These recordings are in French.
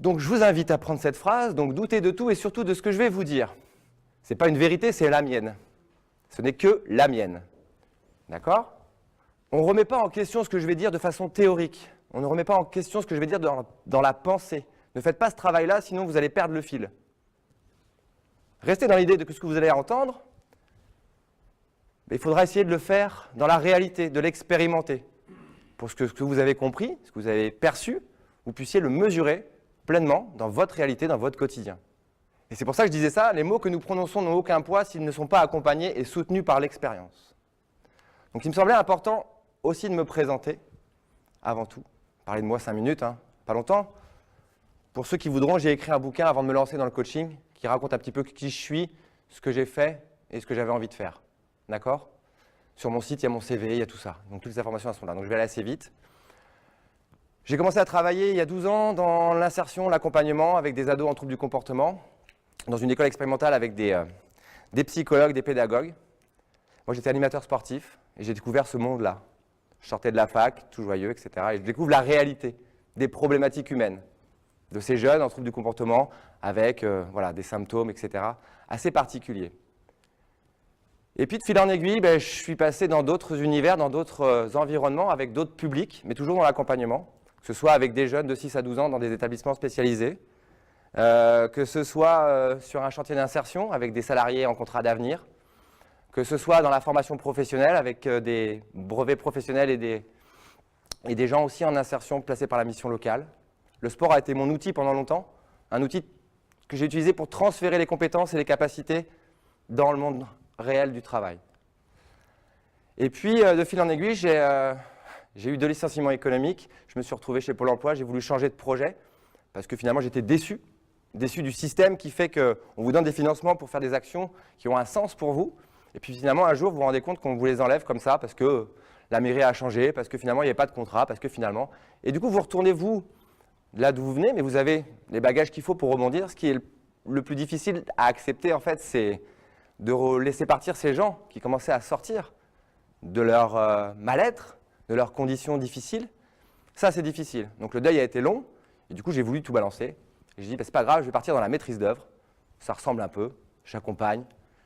Donc je vous invite à prendre cette phrase, donc doutez de tout et surtout de ce que je vais vous dire. Ce n'est pas une vérité, c'est la mienne. Ce n'est que la mienne. D'accord? On ne remet pas en question ce que je vais dire de façon théorique. On ne remet pas en question ce que je vais dire dans la pensée. Ne faites pas ce travail-là, sinon vous allez perdre le fil. Restez dans l'idée de ce que vous allez entendre, mais il faudra essayer de le faire dans la réalité, de l'expérimenter. Pour ce que vous avez compris, ce que vous avez perçu, vous puissiez le mesurer pleinement dans votre réalité, dans votre quotidien. Et c'est pour ça que je disais ça, les mots que nous prononçons n'ont aucun poids s'ils ne sont pas accompagnés et soutenus par l'expérience. Donc il me semblait important aussi de me présenter, avant tout. Parler de moi 5 minutes, hein, pas longtemps. Pour ceux qui voudront, j'ai écrit un bouquin avant de me lancer dans le coaching, qui raconte un petit peu qui je suis, ce que j'ai fait et ce que j'avais envie de faire. D'accord? Sur mon site, il y a mon CV, il y a tout ça. Donc toutes les informations sont là. Donc je vais aller assez vite. J'ai commencé à travailler il y a 12 ans dans l'insertion, l'accompagnement avec des ados en troubles du comportement, dans une école expérimentale avec des psychologues, des pédagogues. Moi, j'étais animateur sportif et j'ai découvert ce monde-là. Je sortais de la fac, tout joyeux, etc. Et je découvre la réalité des problématiques humaines de ces jeunes en troubles du comportement avec voilà, des symptômes, etc. assez particuliers. Et puis, de fil en aiguille, je suis passé dans d'autres univers, dans d'autres environnements, avec d'autres publics, mais toujours dans l'accompagnement, que ce soit avec des jeunes de 6 à 12 ans dans des établissements spécialisés, que ce soit sur un chantier d'insertion avec des salariés en contrat d'avenir, que ce soit dans la formation professionnelle avec des brevets professionnels et des gens aussi en insertion placés par la mission locale. Le sport a été mon outil pendant longtemps, un outil que j'ai utilisé pour transférer les compétences et les capacités dans le monde réel du travail. Et puis, de fil en aiguille, j'ai eu 2 licenciements économiques, je me suis retrouvé chez Pôle emploi, j'ai voulu changer de projet, parce que finalement j'étais déçu du système qui fait qu'on vous donne des financements pour faire des actions qui ont un sens pour vous, et puis finalement un jour vous vous rendez compte qu'on vous les enlève comme ça, parce que la mairie a changé, parce que finalement il n'y avait pas de contrat, parce que finalement... Et du coup vous retournez vous, là d'où vous venez, mais vous avez les bagages qu'il faut pour rebondir. Ce qui est le plus difficile à accepter en fait, c'est de laisser partir ces gens qui commençaient à sortir de leur mal-être, de leurs conditions difficiles. Ça, c'est difficile. Donc le deuil a été long, et du coup, j'ai voulu tout balancer. Et j'ai dit, c'est pas grave, je vais partir dans la maîtrise d'œuvre. Ça ressemble un peu, j'accompagne,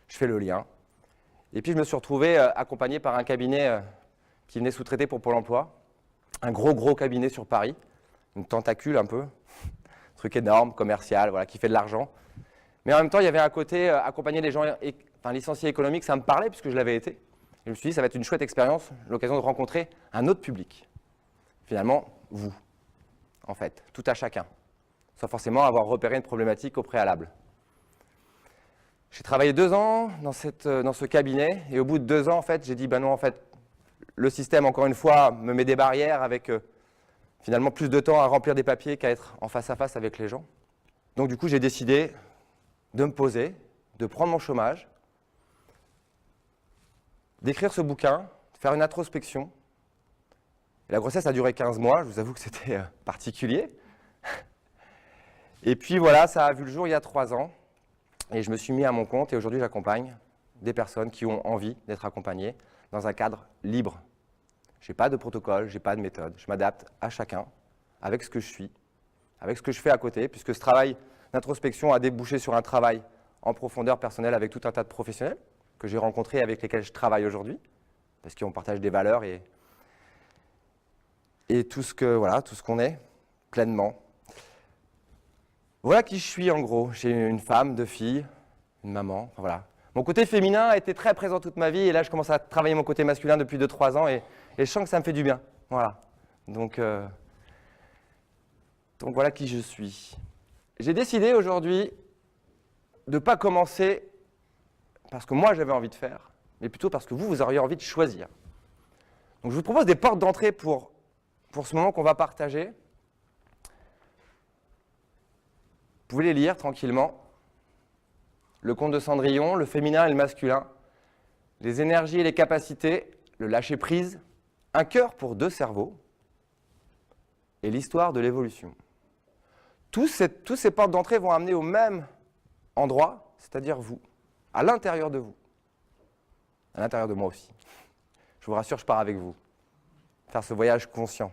je fais le lien. Et puis, je me suis retrouvé accompagné par un cabinet qui venait sous-traiter pour Pôle emploi. Un gros cabinet sur Paris, une tentacule un peu, truc énorme, commercial, voilà, qui fait de l'argent. Mais en même temps, il y avait un côté accompagner les gens, licenciés économiques, ça me parlait puisque je l'avais été. Et je me suis dit, ça va être une chouette expérience, l'occasion de rencontrer un autre public. Finalement, vous, en fait, tout à chacun, sans forcément avoir repéré une problématique au préalable. J'ai travaillé 2 ans dans ce cabinet, et au bout de 2 ans, en fait, j'ai dit, ben non, en fait, le système, encore une fois, me met des barrières avec finalement plus de temps à remplir des papiers qu'à être en face à face avec les gens. Donc du coup, j'ai décidé de me poser, de prendre mon chômage, d'écrire ce bouquin, de faire une introspection. Et la grossesse a duré 15 mois, je vous avoue que c'était particulier. Et puis voilà, ça a vu le jour il y a 3 ans. Et je me suis mis à mon compte et aujourd'hui j'accompagne des personnes qui ont envie d'être accompagnées dans un cadre libre. Je n'ai pas de protocole, je n'ai pas de méthode. Je m'adapte à chacun, avec ce que je suis, avec ce que je fais à côté, puisque ce travail d'introspection a débouché sur un travail en profondeur personnelle avec tout un tas de professionnels que j'ai rencontrés et avec lesquels je travaille aujourd'hui, parce qu'on partage des valeurs et tout ce qu'on est pleinement. Voilà qui je suis en gros. J'ai une femme, 2 filles, une maman, enfin, voilà. Mon côté féminin a été très présent toute ma vie et là je commence à travailler mon côté masculin depuis 2-3 ans et je sens que ça me fait du bien. Voilà. Donc voilà qui je suis. J'ai décidé aujourd'hui de ne pas commencer parce que moi j'avais envie de faire, mais plutôt parce que vous auriez envie de choisir. Donc je vous propose des portes d'entrée pour ce moment qu'on va partager. Vous pouvez les lire tranquillement. Le conte de Cendrillon, le féminin et le masculin, les énergies et les capacités, le lâcher-prise, un cœur pour 2 cerveaux et l'histoire de l'évolution. Tous ces portes d'entrée vont amener au même endroit, c'est-à-dire vous, à l'intérieur de vous, à l'intérieur de moi aussi. Je vous rassure, je pars avec vous, faire ce voyage conscient.